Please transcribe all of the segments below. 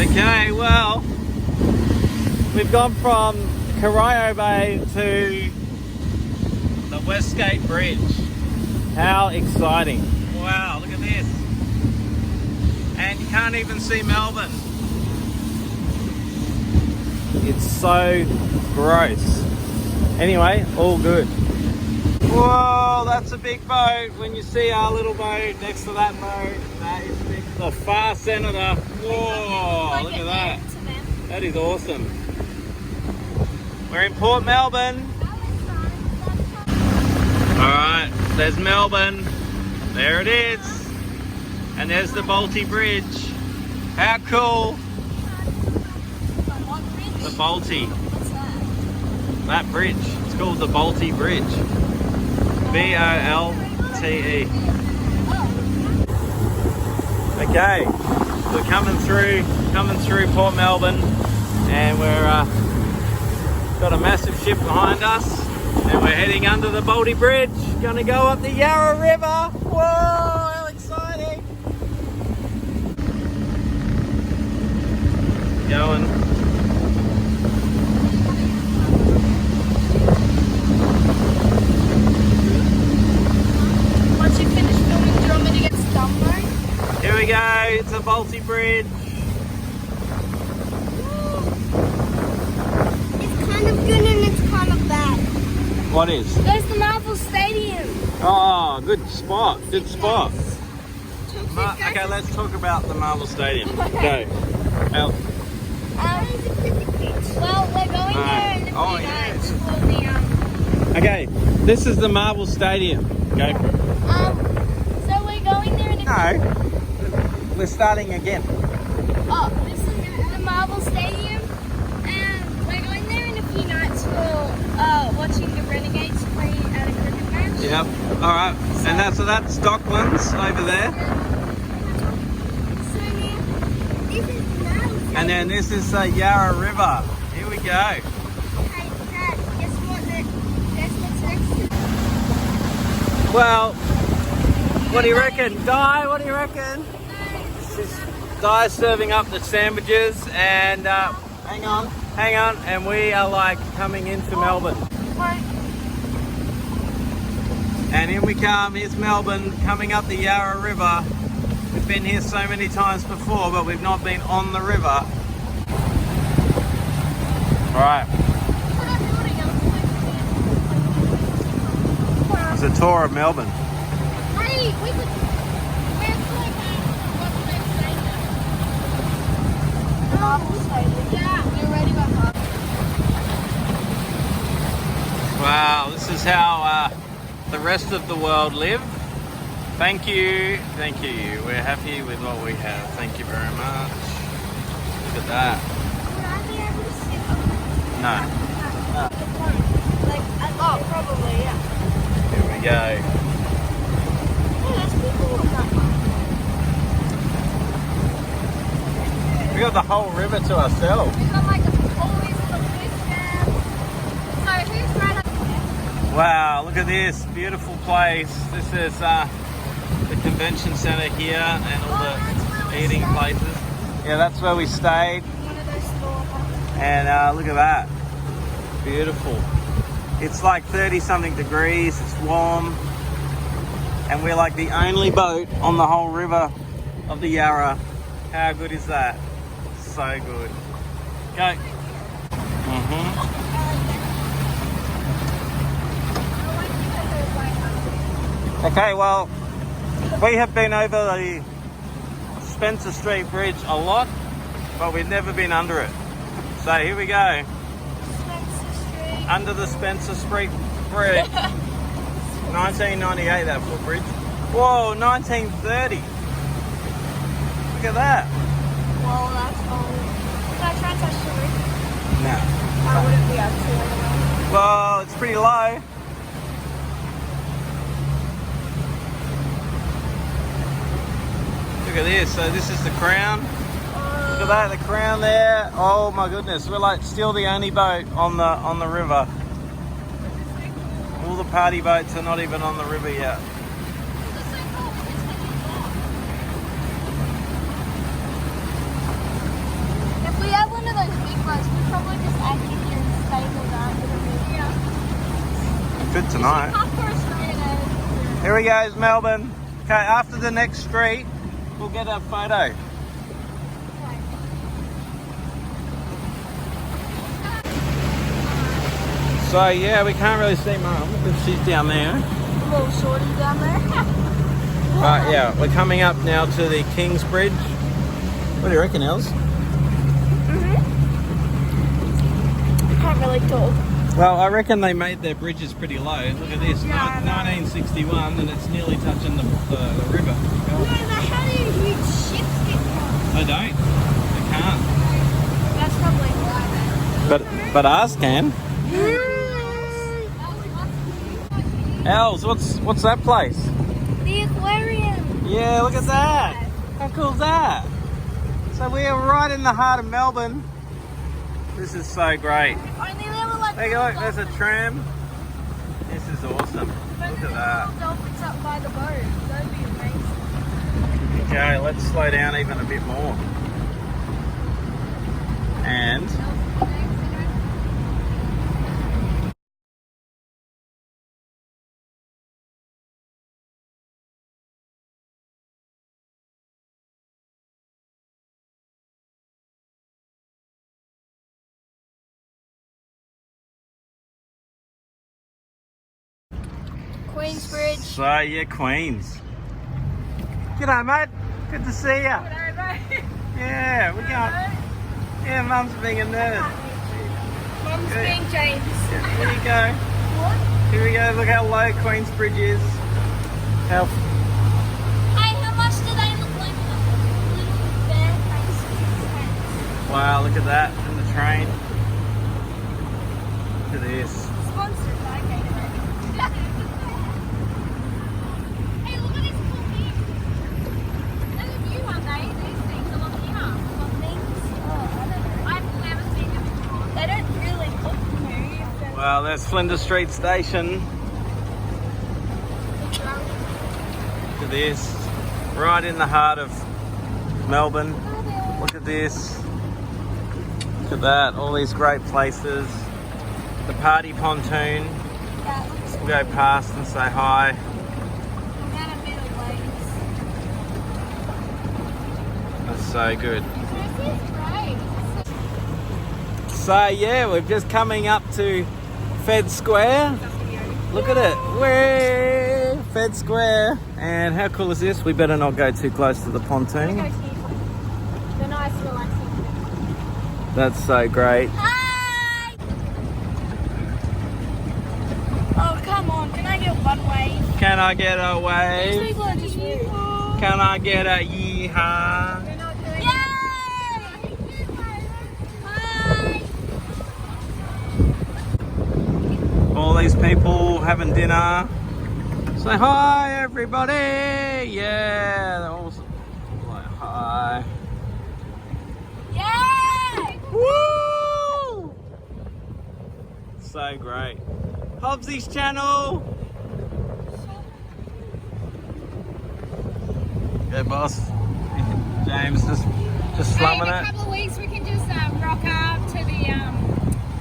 Okay, well, we've gone from Corio Bay to the Westgate Bridge. How exciting. Wow, look at this. And you can't even see Melbourne. It's so gross. Anyway, all good. Whoa, that's a big boat. When you see our little boat next to that boat, that is big. The far senator. Whoa, look at that. That is awesome. We're in Port Melbourne. Alright, there's Melbourne. There it is. And there's the Balti Bridge. How cool. The Balti. That bridge. It's called the Balti Bridge. B-O-L-T-E. Okay, we're coming through Port Melbourne, and we're got a massive ship behind us, and we're heading under the Balti Bridge. Gonna go up the Yarra River. Whoa, how exciting! Going. Once you finish filming, do you want me to get stung though? Here we go, it's a Balti Bridge. It's kind of good and it's kind of bad. What is? There's the Marvel Stadium. Oh, good spot, good spot. Okay, Okay, let's talk about the Marvel Stadium. Go. Al. Well, we're going there in a few Oh, nights yes. for the Okay, this is the Marvel Stadium. Okay. So we're going there in a No, we're starting again. Oh, this is the Marvel Stadium, and we're going there in a few nights for watching the Renegades play at a cricket match. Yep. All right. And that's Docklands over there. So now, this is the Marvel Stadium. And then this is the Yarra River. Here we go. Hey, Dad, guess what's next to Well, what do you reckon? Di, what do you reckon? Di's serving up the sandwiches, and hang on, and we are like coming into Melbourne. And here we come, here's Melbourne coming up the Yarra River. We've been here so many times before, but we've not been on the river. Alright. It's a tour of Melbourne. Hey, we could. Where's like what's the next stadium? Marvel Stadium. Yeah, you're ready, my mom. Wow, this is how the rest of the world live. Thank you, thank you. We're happy with what we have. Thank you very much. Look at that. Would I be able to sit on No. the phone? Like, probably, yeah. Here we go. Yeah, there's people on that one. We got the whole river to ourselves. We got like all these little fish there. So who's right up there? Wow, look at this beautiful place. This is the convention centre here and all the eating places. Yeah, that's where we stayed. One of those stores. And look at that. Beautiful. It's like 30 something degrees, it's warm. And we're like the only boat on the whole river of the Yarra. How good is that? So good. Go. Okay, well, we have been over the Spencer Street Bridge a lot, but we've never been under it. So here we go. Spencer Street. Under the Spencer Street Bridge. 1998, that footbridge. Whoa, 1930. Look at that. Well, that's old. Can I try and touch the roof? No. I wouldn't be able to anyway. Well, it's pretty low. Look at this. So this is the Crown. Look at that, the Crown there. Oh my goodness, we're like still the only boat on the river. All the party boats are not even on the river yet. probably just acting here and staying all night. Yeah. Good tonight. Half for Australia though. Here we go, Melbourne. Okay, after the next street, we'll get a photo. So yeah, we can't really see Mum because she's down there. Little shorty down there. But yeah, we're coming up now to the King's Bridge. What do you reckon, Els? Can't really talk. Well, I reckon they made their bridges pretty low. Look at this, 1961, and it's nearly touching the river. No, but how do huge ships get past? They don't. They can't. That's probably why But ours can. Els, what's that place? The aquarium. Yeah, look at that. How cool is that? So we are right in the heart of Melbourne. This is so great. If only there were like Hey, look, there's a tram. This is awesome. Look at that. dolphins up by the boat. That'd be amazing. Okay, let's slow down even a bit more. And Queensbridge. so yeah, Queens. G'day, mate. Good to see ya. Yeah, we're going. Yeah, Mum's being a nerd. Mum's Good. being James. Here we go. What? Here we go. Look how low Queensbridge is. How Hey, how much do they look like little bear faces? wow! Look at that and the train. Look at this. Sponsored by Gatorade. Hey, look at this cool thing. Those are new, aren't they? These things along here. What things? Oh, I don't know. I've never seen them before. They don't really look new. Well, there's Flinders Street Station. Look at this. Right in the heart of Melbourne. Look at this. Look at that. All these great places. The party pontoon. Yeah, it looks We'll go past and say hi. out of middle lanes. That's so good. This is great. So yeah, we're just coming up to Fed Square. Look at it. We're Fed Square. And how cool is this? We better not go too close to the pontoon. The nice relaxing. That's so great. Hi! Oh, come on. Can I get one wave? Can I get a These wave? people are just rude. Can I get a yeehaw? They're not doing it. Hi! All these people having dinner. Say hi, everybody. Yeah, they're all like hi. Yeah! Woo! So great. Hobbsy's channel. Yeah, boss. James just slumming In a it. couple of weeks, we can just rock up to the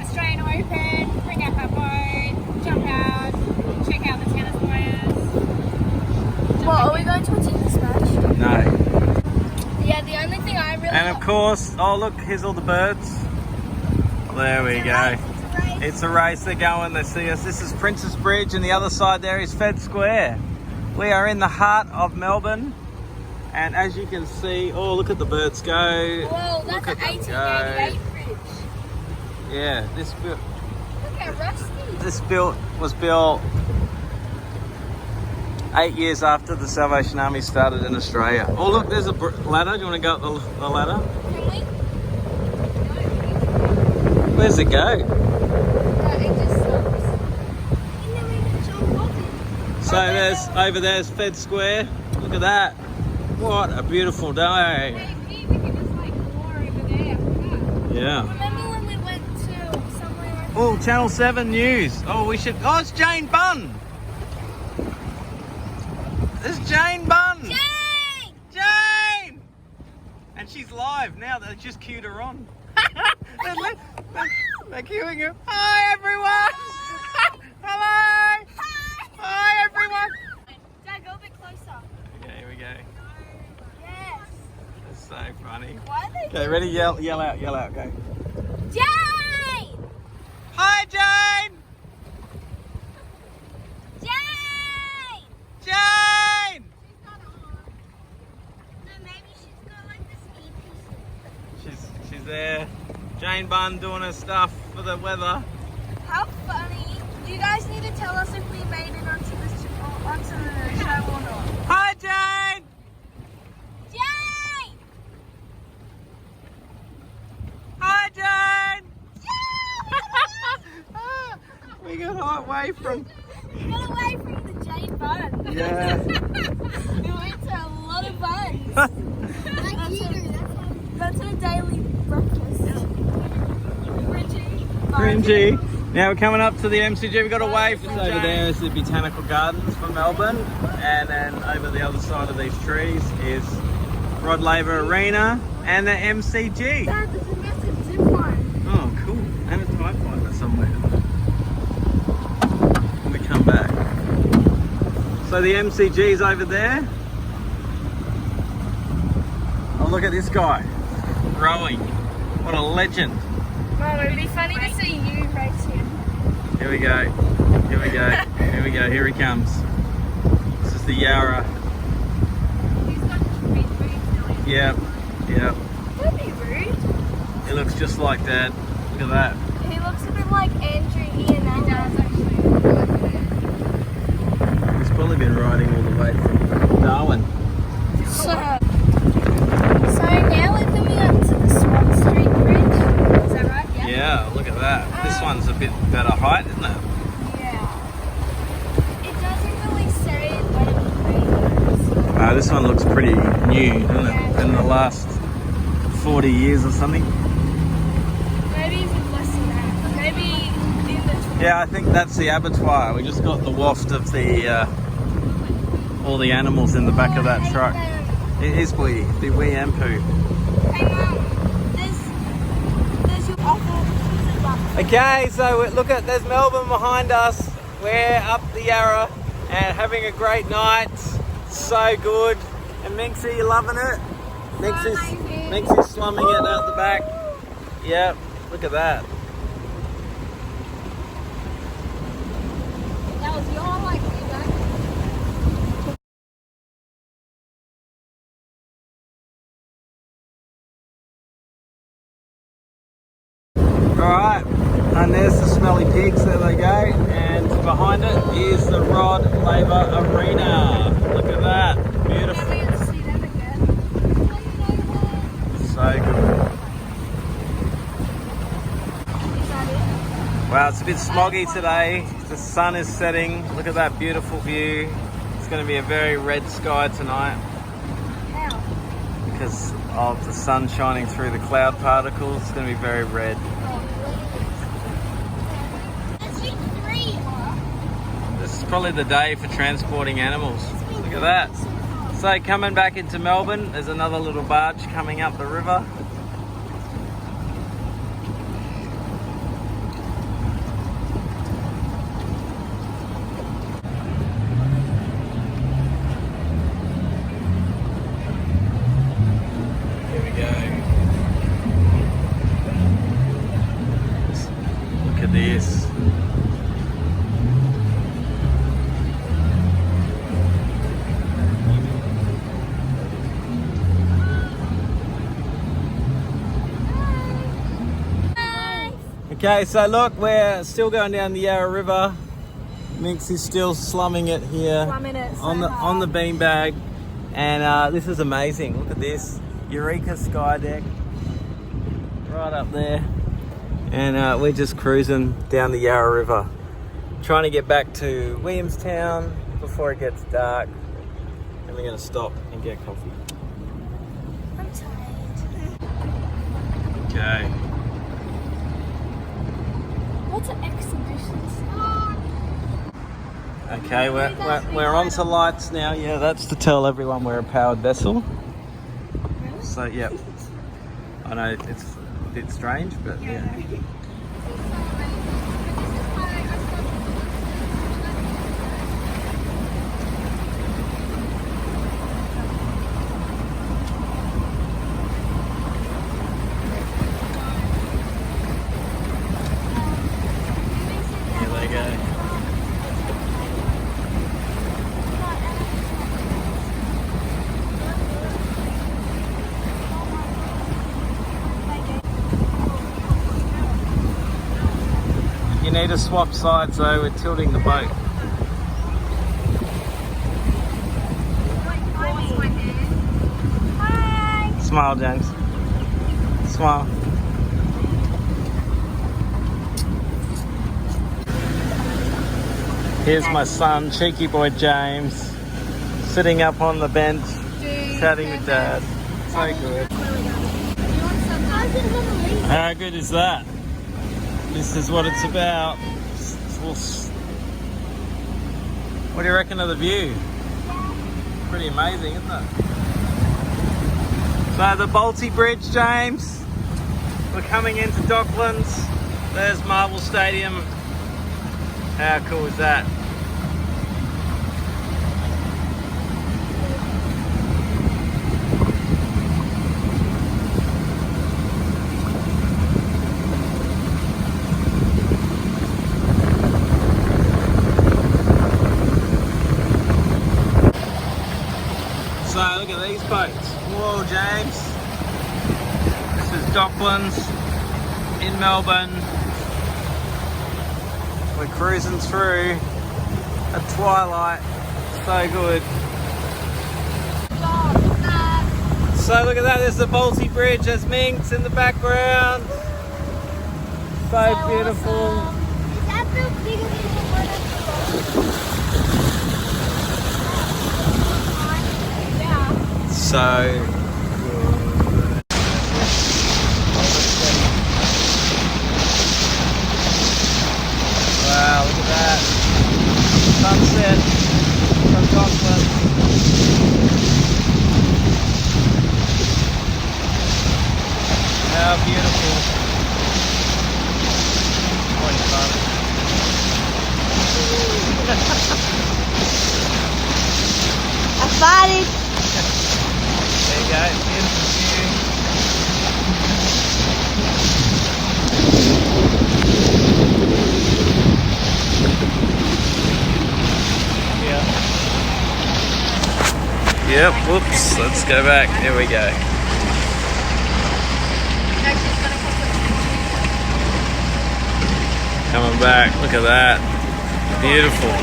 Australian Open, bring up our boat, jump out, check out the tennis players. What, are we going to a tennis match? No. Yeah, the only thing I really And of course, oh look, here's all the birds. There we go. It's a race, they're going, they see us. This is Princess Bridge and the other side there is Fed Square. We are in the heart of Melbourne. And as you can see, oh look at the birds go. Whoa, that's Look an at them 1888 bridge. Yeah, Look how rusty. this was built 8 years after the Salvation Army started in Australia. Oh look, there's a ladder. Do you want to go up the ladder? Can we? Where's it go? No, it just stops. And then we can jump off it. So there's over there's Fed Square. Look at that. What a beautiful day. Maybe we can just like war over there. Yeah. Remember when we went to somewhere? Oh, Channel 7 News. Oh, we should. Oh, it's Jane Bunn. It's Jane Bunn. Jane! Jane! And she's live now. They just queued her on. They're queuing you. Hi, everyone. Hello. Hi, everyone. Dad, go a bit closer. Okay, here we go. Yes. That's so funny. Why are they Okay, ready? Yell out, go. Jane! Hi, Jane. Jane! Jane. She's not on. No, maybe she's got like this earpiece. She's there. Jane Bunn doing her stuff for the weather. How funny. You guys need to tell us if we made it onto the show or not. Hi, Jane. Jane! Hi, Jane. We got away from. Got away from the Jane bun. Yeah. We went to a lot of buns. That's her daily breakfast. Cringy. Now we're coming up to the MCG. We've got a wave from over there is the Botanical Gardens for Melbourne, and then over the other side of these trees is Rod Laver Arena and the MCG. Dad, there's a massive zip line. Oh, cool. And a TIE fighter somewhere. When we come back. So the MCG's over there. Oh, look at this guy. Rowing. What a legend. Mom, it would be funny to see you race him. Here we go. Here we go. Here we go. Here he comes. This is the Yarra. He's got big boots. Yep. Yep. Don't be rude. He looks just like Dad. Look at that. He looks a bit like Andrew Ian. He does actually. He's probably been riding all the way from Darwin. So now we're coming up to the Swan Street Bridge. Is that right? Yeah, look at that. This one's a bit better height, isn't it? Yeah. It doesn't really say when it This one looks pretty new, doesn't it? In the last 40 years or something. Maybe even less than that. Maybe in the Yeah, I think that's the abattoir. We just got the waft of the all the animals in the back of that truck. It is wee, the wee and poo. Hey Mum, there's your offer. Okay, so look at, there's Melbourne behind us. We're up the Yarra and having a great night. So good. And Minxie, you loving it? Minxie's slumming it out the back. Yep, look at that. That was your like feedback. Alright, and there's the smelly pigs, there they go. And behind it is the Rod Laver Arena. Look at that, beautiful. Never get to see them again. So good. Is that it? Wow, it's a bit smoggy today. The sun is setting. Look at that beautiful view. It's going to be a very red sky tonight How? because of the sun shining through the cloud particles. It's going to be very red. This is probably the day for transporting animals. Look at that. So coming back into Melbourne, there's another little barge coming up the river. Here we go. Look at this. Okay, so look, we're still going down the Yarra River. Minx is still slumming it here on the beanbag, and this is amazing. Look at this, Eureka Sky Deck, right up there, and we're just cruising down the Yarra River, trying to get back to Williamstown before it gets dark, and we're going to stop and get coffee. I'm tired. Okay. What's an exhibition? Okay, we're on to lights now. Yeah, that's to tell everyone we're a powered vessel. So, yep. I know, it's bit strange, but yeah. Here they go. You need to swap sides though, we're tilting the boat. Hi. Smile, James. Smile. Here's my son, cheeky boy James, sitting up on the bench, chatting with Dad. So good. How good is that? This is what it's about. What do you reckon of the view? Pretty amazing, isn't it? So the Balti Bridge, James. We're coming into Docklands. There's Marvel Stadium. How cool is that? So look at these boats. Whoa, James. This is Docklands in Melbourne. We're cruising through at twilight. So good. So look at that. There's the Balti Bridge. There's Minx in the background. So beautiful. Awesome. Is that the bigger than the one? So good. Wow, look at that. Sunset from Docklands. How beautiful. Point fun. I farted. There you go, beautiful view. Yeah. Yep, whoops, let's go back. Here we go. Coming back, look at that. Beautiful.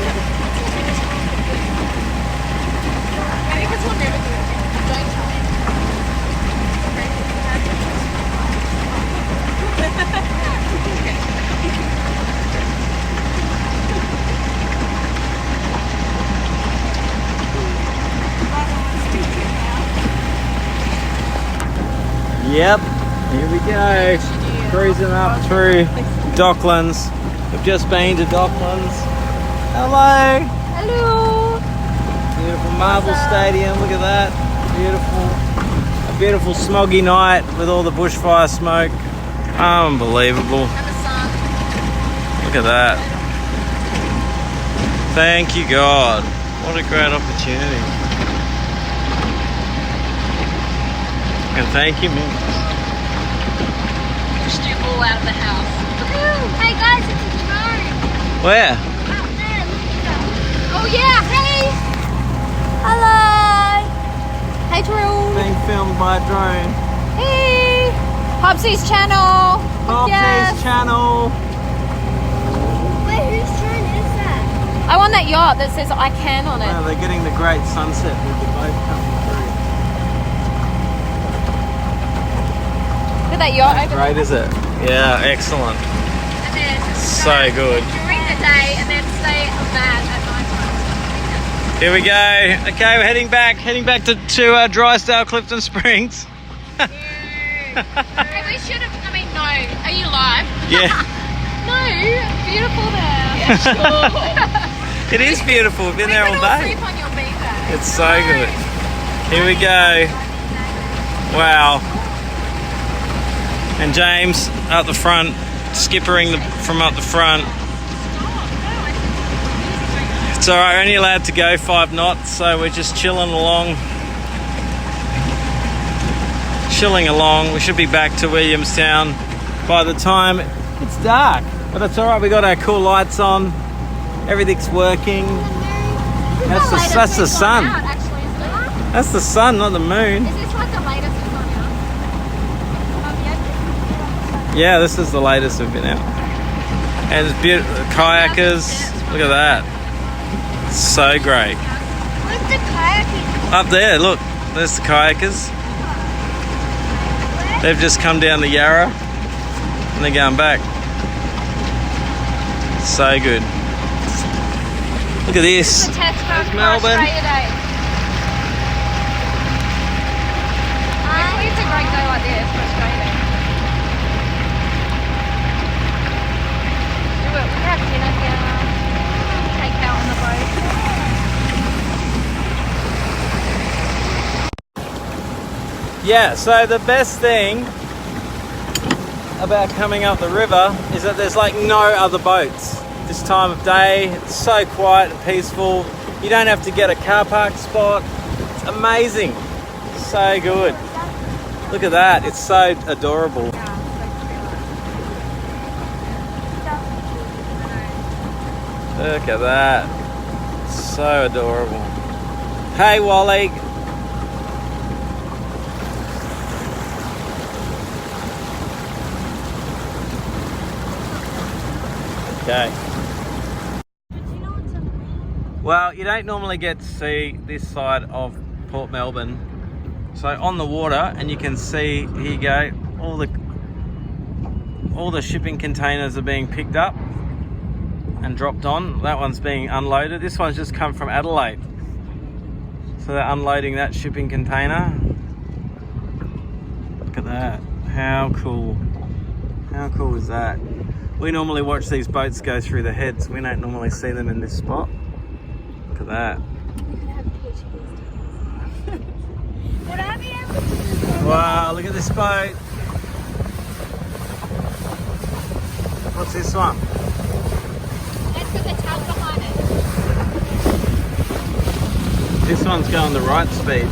Yep, here we go. Cruising up through Docklands. We've just been to Docklands. Hello. Hello. Beautiful Marvel Stadium, look at that. Beautiful. A beautiful smoggy night with all the bushfire smoke. Unbelievable. And the sun. Look at that. Thank you, God. What a great opportunity. And thank you, Minx. Pushed you all out of the house. Hey guys, it's a drone. Where? Out there, look at that. Oh yeah, hey. Hello. Hey Drew. Being filmed by a drone. Hey. Popsy's channel. Popsy's channel. Wait, whose drone is that? I want that yacht that says I can on it. Wow, they're getting the great sunset with the boat coming through. Look at that yacht over Great, there. is it? Yeah, excellent. And then So good. during the day and then stay mad at night time. Here we go. Okay, we're heading back to Drysdale, Clifton Springs. Hey, we should have, I mean, no. Are you live? Yeah. No, beautiful there. Yeah, sure. It is beautiful. We've been there all day. Sleep on your beach. It's so good. Here we go. Wow. And James out the front, skippering from up the front. It's alright, we're only allowed to go 5 knots, so we're just chilling along. We should be back to Williamstown by the time it's dark. But it's alright, we got our cool lights on. Everything's working. That's the sun. That's the sun, not the moon. Is this like the latest we've gone out? Yeah, this is the latest we've been out. And it's beautiful. Kayakers. Look at that. It's so great. Where's the kayaking? Up there, look. There's the kayakers. They've just come down the Yarra and they're going back. So good. Look at this. The test There's for Melbourne. Australia Day. It's a great day like this for Australia Day. We have dinner here. Take out on the boat. Yeah, so the best thing about coming up the river is that there's like no other boats this time of day. It's so quiet and peaceful. You don't have to get a car park spot. It's amazing. So good. Look at that. It's so adorable. Look at that. So adorable. Hey, Wally. Okay. Well, you don't normally get to see this side of Port Melbourne. So on the water, and you can see, here you go, all the shipping containers are being picked up and dropped on. That one's being unloaded. This one's just come from Adelaide. So they're unloading that shipping container. Look at that. How cool. How cool is that? We normally watch these boats go through the heads. We don't normally see them in this spot. Look at that. Wow, look at this boat. What's this one? That's got the tug behind it. This one's going the right speed.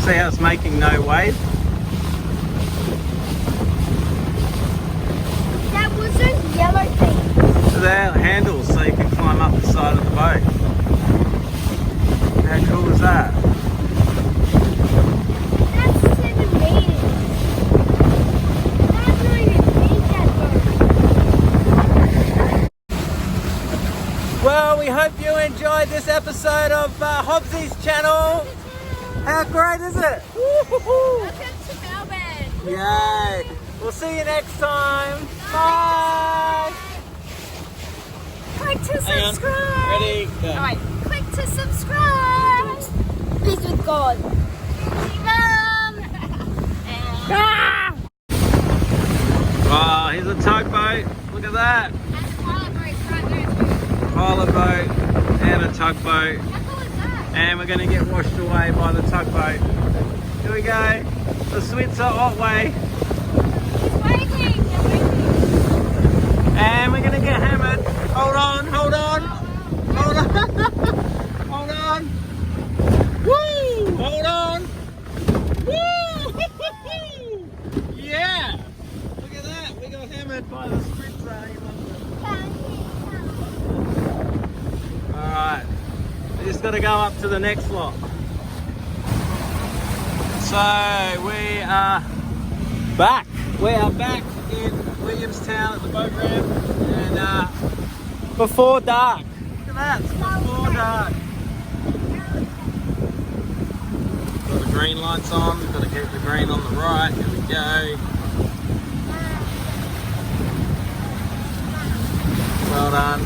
See how it's making no wave? That was those yellow things. So they're handles so you can climb up the side of the boat. How cool is that? That's 7 meters. That's not even big, that boat. Well, we hope you enjoyed this episode of Hobbsy's channel. How great is it? Woo-hoo-hoo. Welcome to Melbourne. Yay! We'll see you next time. Bye! Click to Hang on. subscribe. Ready? Go. Alright, click to subscribe. Peace with God. Ah! Wow, here's a tugboat. Look at that. That's a pilot boat right there. Pilot boat and a tugboat. How cool is that? And we're going to get washed away by the tugboat. Here we go. The Switzer Otway. He's waiting. They're waiting. And we're going to get hammered. Hold on, hold on. Hold on. Hold on. Woo! Hold on. Woo! Yeah! Look at that. We got hammered by the Switzer. Alright. We just got to go up to the next lot. So we are back. We are back in Williamstown at the boat ramp, and before dark. Look at that, it's before dark. Got the green lights on, we've got to keep the green on the right. Here we go. Well done.